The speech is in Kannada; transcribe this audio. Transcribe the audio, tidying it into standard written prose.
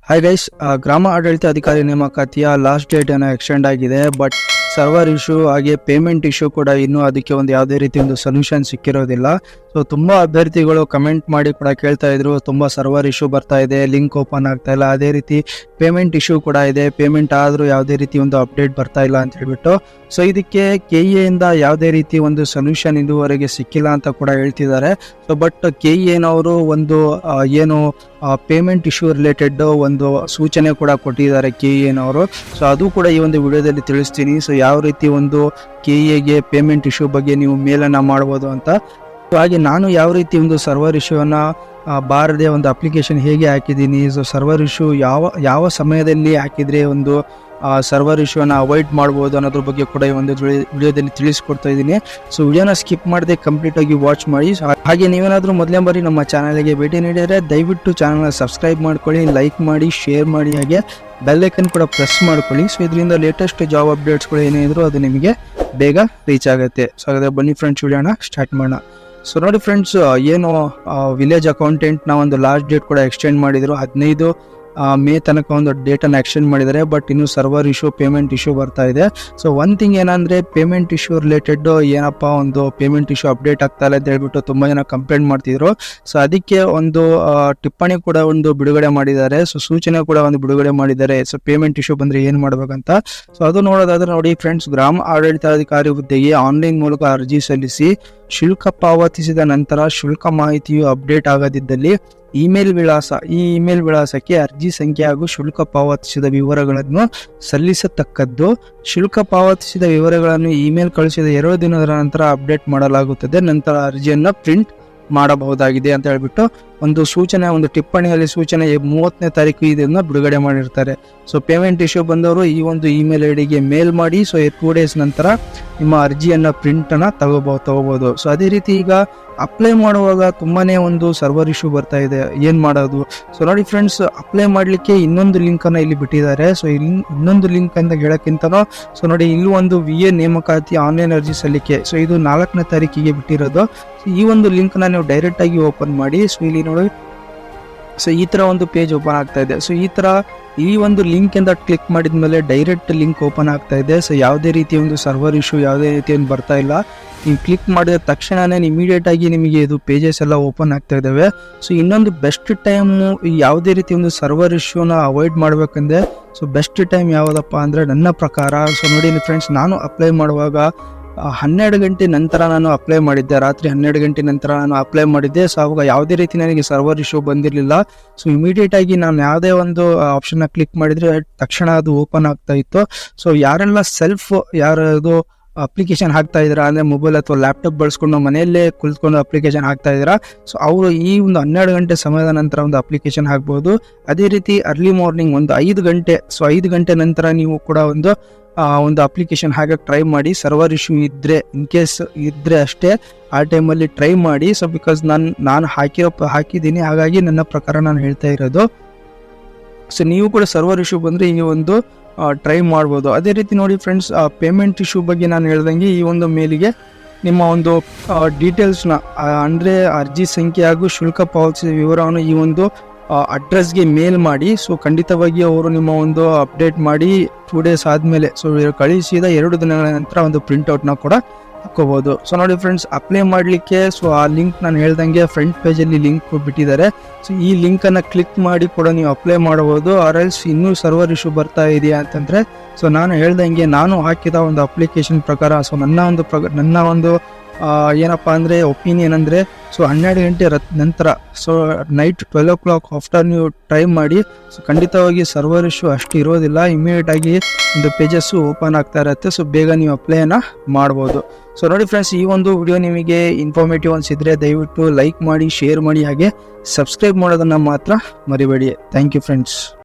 ಹಾಯ್ ಗೈಸ್, ಗ್ರಾಮ ಆಡಳಿತ ಅಧಿಕಾರಿ ನೇಮಕಾತಿಯ ಲಾಸ್ಟ್ ಡೇಟ್ ಏನೋ ಎಕ್ಸ್ಟೆಂಡ್ ಆಗಿದೆ. ಬಟ್ ಸರ್ವರ್ ಇಶ್ಯೂ ಹಾಗೆ ಪೇಮೆಂಟ್ ಇಶ್ಯೂ ಕೂಡ ಇನ್ನೂ ಅದಕ್ಕೆ ಯಾವುದೇ ರೀತಿ ಒಂದು ಸೊಲ್ಯೂಷನ್ ಸಿಕ್ಕಿರೋದಿಲ್ಲ. ಸೊ ತುಂಬಾ ಅಭ್ಯರ್ಥಿಗಳು ಕಮೆಂಟ್ ಮಾಡಿ ಕೂಡ ಕೇಳ್ತಾ ಇದ್ರು, ತುಂಬಾ ಸರ್ವರ್ ಇಶ್ಯೂ ಬರ್ತಾ ಇದೆ, ಲಿಂಕ್ ಓಪನ್ ಆಗ್ತಾ ಇಲ್ಲ, ಅದೇ ರೀತಿ ಪೇಮೆಂಟ್ ಇಶ್ಯೂ ಕೂಡ ಇದೆ, ಪೇಮೆಂಟ್ ಆದ್ರೂ ಯಾವುದೇ ರೀತಿ ಒಂದು ಅಪ್ಡೇಟ್ ಬರ್ತಾ ಇಲ್ಲ ಅಂತ ಹೇಳ್ಬಿಟ್ಟು. ಸೊ ಇದಕ್ಕೆ KE ಇಂದ ಯಾವುದೇ ರೀತಿ ಒಂದು ಸೊಲ್ಯೂಷನ್ ಇದುವರೆಗೆ ಸಿಕ್ಕಿಲ್ಲ ಅಂತ ಕೂಡ ಹೇಳ್ತಿದ್ದಾರೆ. ಸೊ ಬಟ್ KE ನವರು ಒಂದು ಏನು ಪೇಮೆಂಟ್ ಇಶ್ಯೂ ರಿಲೇಟೆಡ್ ಒಂದು ಸೂಚನೆ ಕೂಡ ಕೊಟ್ಟಿದ್ದಾರೆ KE ನವರು. ಸೊ ಅದು ಕೂಡ ಈ ಒಂದು ವಿಡಿಯೋದಲ್ಲಿ ತಿಳಿಸ್ತೀನಿ. ಸೊ ಯಾವ ರೀತಿ ಒಂದು KEಗೆ ಪೇಮೆಂಟ್ ಇಶ್ಯೂ ಬಗ್ಗೆ ನೀವು ಮೇಲನ್ನ ಮಾಡ್ಬೋದು ಅಂತ. ಹಾಗೆ ನಾನು ಯಾವ ರೀತಿ ಒಂದು ಸರ್ವರ್ ಇಶ್ಯೂನ ಬಾರದೆ ಒಂದು ಅಪ್ಲಿಕೇಶನ್ ಹೇಗೆ ಹಾಕಿದ್ದೀನಿ, ಸೊ ಸರ್ವರ್ ಇಶ್ಯೂ ಯಾವ ಸಮಯದಲ್ಲಿ ಹಾಕಿದ್ರೆ ಒಂದು ಸರ್ವರ್ ಇಶ್ಯೂನ ಅವಾಯ್ಡ್ ಮಾಡ್ಬೋದು ಅನ್ನೋದ್ರ ಬಗ್ಗೆ ಕೂಡ ಈ ಒಂದು ವಿಡಿಯೋದಲ್ಲಿ ತಿಳಿಸ್ಕೊಡ್ತಾ ಇದ್ದೀನಿ. ಸೊ ವಿಡಿಯೋನ ಸ್ಕಿಪ್ ಮಾಡದೆ ಕಂಪ್ಲೀಟ್ ಆಗಿ ವಾಚ್ ಮಾಡಿ. ಹಾಗೆ ನೀವೇನಾದ್ರೂ ಮೊದಲೇ ಬಾರಿ ನಮ್ಮ ಚಾನಲ್ಗೆ ಭೇಟಿ ನೀಡಿದರೆ ದಯವಿಟ್ಟು ಚಾನಲ್ನ ಸಬ್ಸ್ಕ್ರೈಬ್ ಮಾಡ್ಕೊಳ್ಳಿ, ಲೈಕ್ ಮಾಡಿ, ಶೇರ್ ಮಾಡಿ, ಹಾಗೆ ಬೆಲ್ ಐಕನ್ ಕೂಡ ಪ್ರೆಸ್ ಮಾಡ್ಕೊಳ್ಳಿ. ಸೊ ಇದರಿಂದ ಲೇಟೆಸ್ಟ್ ಜಾಬ್ ಅಪ್ಡೇಟ್ಸ್ಗಳು ಏನೇ ಇದ್ರು ಅದು ನಿಮಗೆ ಬೇಗ ರೀಚ್ ಆಗುತ್ತೆ. ಸೊ ಹಾಗಾದ್ರೆ ಬನ್ನಿ ಫ್ರೆಂಡ್ಸ್, ವಿಡಿಯೋನ ಸ್ಟಾರ್ಟ್ ಮಾಡೋಣ. ಸೊ ನೋಡಿ ಫ್ರೆಂಡ್ಸ್, ಏನು ವಿಲೇಜ್ ಅಕೌಂಟೆಂಟ್ನ ಒಂದು ಲಾಸ್ಟ್ ಡೇಟ್ ಕೂಡ ಎಕ್ಸ್ಟೆಂಡ್ ಮಾಡಿದ್ರು. 15 ಮೇ ತನಕ ಒಂದು ಡೇಟನ್ನು ಎಕ್ಸ್ಟೆಂಡ್ ಮಾಡಿದ್ದಾರೆ. ಬಟ್ ಇನ್ನು ಸರ್ವರ್ ಇಶ್ಯೂ, ಪೇಮೆಂಟ್ ಇಶ್ಯೂ ಬರ್ತಾ ಇದೆ. ಸೊ ಒನ್ ಥಿಂಗ್ ಏನಂದರೆ, ಪೇಮೆಂಟ್ ಇಶ್ಯೂ ರಿಲೇಟೆಡ್ ಏನಪ್ಪ ಒಂದು ಪೇಮೆಂಟ್ ಇಶ್ಯೂ ಅಪ್ಡೇಟ್ ಆಗ್ತಾ ಇಲ್ಲ ಅಂತ ಹೇಳ್ಬಿಟ್ಟು ತುಂಬ ಜನ ಕಂಪ್ಲೇಂಟ್ ಮಾಡ್ತಿದ್ರು. ಸೊ ಅದಕ್ಕೆ ಒಂದು ಟಿಪ್ಪಣಿ ಕೂಡ ಒಂದು ಬಿಡುಗಡೆ ಮಾಡಿದ್ದಾರೆ. ಸೊ ಸೂಚನೆ ಕೂಡ ಒಂದು ಬಿಡುಗಡೆ ಮಾಡಿದ್ದಾರೆ. ಸೊ ಪೇಮೆಂಟ್ ಇಶ್ಯೂ ಬಂದರೆ ಏನು ಮಾಡ್ಬೇಕಂತ. ಸೊ ಅದು ನೋಡೋದಾದ್ರೆ ನೋಡಿ ಫ್ರೆಂಡ್ಸ್, ಗ್ರಾಮ ಆಡಳಿತಾಧಿಕಾರಿ ಹುದ್ದೆಗೆ ಆನ್ಲೈನ್ ಮೂಲಕ ಅರ್ಜಿ ಸಲ್ಲಿಸಿ ಶುಲ್ಕ ಪಾವತಿಸಿದ ನಂತರ ಶುಲ್ಕ ಮಾಹಿತಿಯು ಅಪ್ಡೇಟ್ ಆಗದಿದ್ದಲ್ಲಿ ಈ ಇಮೇಲ್ ವಿಳಾಸಕ್ಕೆ ಅರ್ಜಿ ಸಂಖ್ಯೆ ಹಾಗೂ ಶುಲ್ಕ ಪಾವತಿಸಿದ ವಿವರಗಳನ್ನು ಸಲ್ಲಿಸತಕ್ಕದ್ದು. ಶುಲ್ಕ ಪಾವತಿಸಿದ ವಿವರಗಳನ್ನು ಇಮೇಲ್ ಕಳಿಸಿದ 2 ದಿನದ ನಂತರ ಅಪ್ಡೇಟ್ ಮಾಡಲಾಗುತ್ತದೆ. ನಂತರ ಅರ್ಜಿಯನ್ನು ಪ್ರಿಂಟ್ ಮಾಡಬಹುದಾಗಿದೆ ಅಂತ ಹೇಳ್ಬಿಟ್ಟು ಒಂದು ಸೂಚನೆ, ಒಂದು ಟಿಪ್ಪಣಿಯಲ್ಲಿ ಸೂಚನೆ 30ನೇ ತಾರೀಕು ಇದನ್ನು ಬಿಡುಗಡೆ ಮಾಡಿರ್ತಾರೆ. ಸೊ ಪೇಮೆಂಟ್ ಇಶ್ಯೂ ಬಂದವರು ಈ ಒಂದು ಇಮೇಲ್ ಐಡಿಗೆ ಮೇಲ್ ಮಾಡಿ, ಸೊ 2 ಡೇಸ್ ನಂತರ ನಿಮ್ಮ ಅರ್ಜಿಯನ್ನು ಪ್ರಿಂಟನ್ನು ತಗೋಬಹುದು. ಸೊ ಅದೇ ರೀತಿ ಈಗ ಅಪ್ಲೈ ಮಾಡುವಾಗ ತುಂಬಾನೇ ಒಂದು ಸರ್ವರ್ ಇಶ್ಯೂ ಬರ್ತಾ ಇದೆ, ಏನು ಮಾಡೋದು. ಸೊ ನೋಡಿ ಫ್ರೆಂಡ್ಸ್, ಅಪ್ಲೈ ಮಾಡಲಿಕ್ಕೆ ಇನ್ನೊಂದು ಲಿಂಕನ್ನು ಇಲ್ಲಿ ಬಿಟ್ಟಿದ್ದಾರೆ. ಸೊ ಇನ್ನೊಂದು ಲಿಂಕ್ ಅಂತ ಹೇಳೋಕ್ಕಿಂತನೂ ಸೊ ನೋಡಿ, ಇಲ್ಲಿ ಒಂದು VA ನೇಮಕಾತಿ ಆನ್ಲೈನ್ ಅರ್ಜಿ ಸಲ್ಲಿಕೆ, ಸೊ ಇದು 4ನೇ ತಾರೀಕಿಗೆ ಬಿಟ್ಟಿರೋದು. ಈ ಒಂದು ಲಿಂಕ್ನ ನೀವು ಡೈರೆಕ್ಟ್ ಆಗಿ ಓಪನ್ ಮಾಡಿ. ಸೊ ಇಲ್ಲಿ ನೋಡಿ, ಸೊ ಈ ತರ ಒಂದು ಪೇಜ್ ಓಪನ್ ಆಗ್ತಾ ಇದೆ. ಸೊ ಈ ಒಂದು ಲಿಂಕ್ ಇಂದ ಕ್ಲಿಕ್ ಮಾಡಿದ ಮೇಲೆ ಡೈರೆಕ್ಟ್ ಲಿಂಕ್ ಓಪನ್ ಆಗ್ತಾ ಇದೆ. ಸೊ ಯಾವುದೇ ರೀತಿ ಒಂದು ಸರ್ವರ್ ಇಶ್ಯೂ, ಯಾವುದೇ ರೀತಿ ಒಂದು ಬರ್ತಾ ಇಲ್ಲ. ನೀವು ಕ್ಲಿಕ್ ಮಾಡಿದ ತಕ್ಷಣನೇ ಇಮಿಡಿಯೇಟ್ ಆಗಿ ನಿಮಗೆ ಇದು ಪೇಜಸ್ ಎಲ್ಲ ಓಪನ್ ಆಗ್ತಾ ಇದ್ದಾವೆ. ಸೊ ಇನ್ನೊಂದು ಬೆಸ್ಟ್ ಟೈಮ್ ಯಾವುದೇ ರೀತಿ ಒಂದು ಸರ್ವರ್ ಇಶ್ಯೂನ ಅವಾಯ್ಡ್ ಮಾಡ್ಬೇಕಂದ್ರೆ, ಸೊ ಬೆಸ್ಟ್ ಟೈಮ್ ಯಾವುದಪ್ಪ ಅಂದರೆ ನನ್ನ ಪ್ರಕಾರ, ಸೊ ನೋಡಿ ಫ್ರೆಂಡ್ಸ್, ನಾನು ಅಪ್ಲೈ ಮಾಡುವಾಗ 12 ಗಂಟೆ ನಂತರ ನಾನು ಅಪ್ಲೈ ಮಾಡಿದ್ದೆ. ರಾತ್ರಿ 12 ಗಂಟೆ ನಂತರ ನಾನು ಅಪ್ಲೈ ಮಾಡಿದ್ದೆ. ಸೊ ಅವಾಗ ಯಾವುದೇ ರೀತಿ ನನಗೆ ಸರ್ವರ್ ಇಶ್ಯೂ ಬಂದಿರಲಿಲ್ಲ. ಸೊ ಇಮಿಡಿಯೇಟ್ ಆಗಿ ನಾನು ಯಾವುದೇ ಒಂದು ಆಪ್ಷನ್ನ ಕ್ಲಿಕ್ ಮಾಡಿದ್ರೆ ತಕ್ಷಣ ಅದು ಓಪನ್ ಆಗ್ತಾ ಇತ್ತು. ಸೊ ಯಾರೆಲ್ಲ ಯಾರದು ಅಪ್ಲಿಕೇಶನ್ ಹಾಕ್ತಾ ಇದ್ದೀರಾ ಅಂದರೆ ಮೊಬೈಲ್ ಅಥವಾ ಲ್ಯಾಪ್ಟಾಪ್ ಬಳಸ್ಕೊಂಡು ಮನೆಯಲ್ಲೇ ಕುಳಿತುಕೊಂಡು ಅಪ್ಲಿಕೇಶನ್ ಹಾಕ್ತಾ ಇದ್ದೀರಾ, ಸೊ ಅವರು ಈ ಒಂದು 12 ಗಂಟೆ ಸಮಯದ ನಂತರ ಒಂದು ಅಪ್ಲಿಕೇಶನ್ ಹಾಕ್ಬೋದು. ಅದೇ ರೀತಿ ಅರ್ಲಿ ಮಾರ್ನಿಂಗ್ ಒಂದು 5 ಗಂಟೆ, ಸೊ 5 ಗಂಟೆ ನಂತರ ನೀವು ಕೂಡ ಒಂದು ಅಪ್ಲಿಕೇಶನ್ ಹಾಕಕ್ಕೆ ಟ್ರೈ ಮಾಡಿ. ಸರ್ವರ್ ಇಶ್ಯೂ ಇದ್ದರೆ, ಇನ್ ಕೇಸ್ ಇದ್ದರೆ ಅಷ್ಟೇ ಆ ಟೈಮಲ್ಲಿ ಟ್ರೈ ಮಾಡಿ. ಸೊ ಬಿಕಾಸ್ ನಾನು ಹಾಕಿದ್ದೀನಿ, ಹಾಗಾಗಿ ನನ್ನ ಪ್ರಕಾರ ನಾನು ಹೇಳ್ತಾ ಇರೋದು. ಸೊ ನೀವು ಕೂಡ ಸರ್ವರ್ ಇಶ್ಯೂ ಬಂದರೆ ಈ ಒಂದು ಟ್ರೈ ಮಾಡ್ಬೋದು. ಅದೇ ರೀತಿ ನೋಡಿ ಫ್ರೆಂಡ್ಸ್, ಪೇಮೆಂಟ್ ಇಶ್ಯೂ ಬಗ್ಗೆ ನಾನು ಹೇಳ್ದಂಗೆ ಈ ಒಂದು ಮೇಲಿಗೆ ನಿಮ್ಮ ಒಂದು ಡೀಟೇಲ್ಸ್ನ ಅಂದರೆ ಅರ್ಜಿ ಸಂಖ್ಯೆ ಹಾಗೂ ಶುಲ್ಕ ಪಾವತಿಸಿದ ವಿವರವನ್ನು ಈ ಒಂದು ಅಡ್ರೆಸ್ಗೆ ಮೇಲ್ ಮಾಡಿ. ಸೊ ಖಂಡಿತವಾಗಿ ಅವರು ನಿಮ್ಮ ಒಂದು ಅಪ್ಡೇಟ್ ಮಾಡಿ 2 ಡೇಸ್ ಆದಮೇಲೆ, ಸೊ ಕಳಿಸಿದ 2 ದಿನಗಳ ನಂತರ ಒಂದು ಪ್ರಿಂಟ್ಔಟ್ನ ಕೂಡ ಹಾಕೋಬಹುದು. ಸೊ ನೋಡಿ ಫ್ರೆಂಡ್ಸ್, ಅಪ್ಲೈ ಮಾಡಲಿಕ್ಕೆ ಸೊ ಆ ಲಿಂಕ್ ನಾನು ಹೇಳ್ದಂಗೆ ಫ್ರಂಟ್ ಪೇಜಲ್ಲಿ ಲಿಂಕ್ ಬಿಟ್ಟಿದ್ದಾರೆ. ಸೊ ಈ ಲಿಂಕನ್ನು ಕ್ಲಿಕ್ ಮಾಡಿ ಕೂಡ ನೀವು ಅಪ್ಲೈ ಮಾಡಬಹುದು. ಆರ್ ಎಲ್ಸ್ ಇನ್ನೂ ಸರ್ವರ್ ಇಶ್ಯೂ ಬರ್ತಾ ಇದೆಯಾ ಅಂತಂದರೆ, ಸೊ ನಾನು ಹೇಳ್ದಂಗೆ ನಾನು ಹಾಕಿದ ಒಂದು ಅಪ್ಲಿಕೇಶನ್ ಪ್ರಕಾರ, ಸೊ ನನ್ನ ಒಂದು ಏನಪ್ಪ ಅಂದರೆ ಒಪಿನಿಯನ್ ಅಂದರೆ, ಸೊ 12 ಗಂಟೆ ನಂತರ, ಸೊ ನೈಟ್ 12 o'clock ಆಫ್ಟರ್ ನೀವು ಟ್ರೈ ಮಾಡಿ. ಸೊ ಖಂಡಿತವಾಗಿ ಸರ್ವರ್ ಇಶ್ಯೂ ಅಷ್ಟು ಇರೋದಿಲ್ಲ, ಇಮಿಡಿಯೇಟ್ ಆಗಿ ಒಂದು ಪೇಜಸ್ಸು ಓಪನ್ ಆಗ್ತಾ ಇರುತ್ತೆ. ಸೊ ಬೇಗ ನೀವು ಅಪ್ಲೈನ ಮಾಡ್ಬೋದು. ಸೊ ನೋಡಿ ಫ್ರೆಂಡ್ಸ್, ಈ ಒಂದು ವಿಡಿಯೋ ನಿಮಗೆ ಇನ್ಫಾರ್ಮೇಟಿವ್ ಅನಿಸಿದರೆ ದಯವಿಟ್ಟು ಲೈಕ್ ಮಾಡಿ, ಶೇರ್ ಮಾಡಿ, ಹಾಗೆ ಸಬ್ಸ್ಕ್ರೈಬ್ ಮಾಡೋದನ್ನು ಮಾತ್ರ ಮರಿಬೇಡಿ. Thank you friends.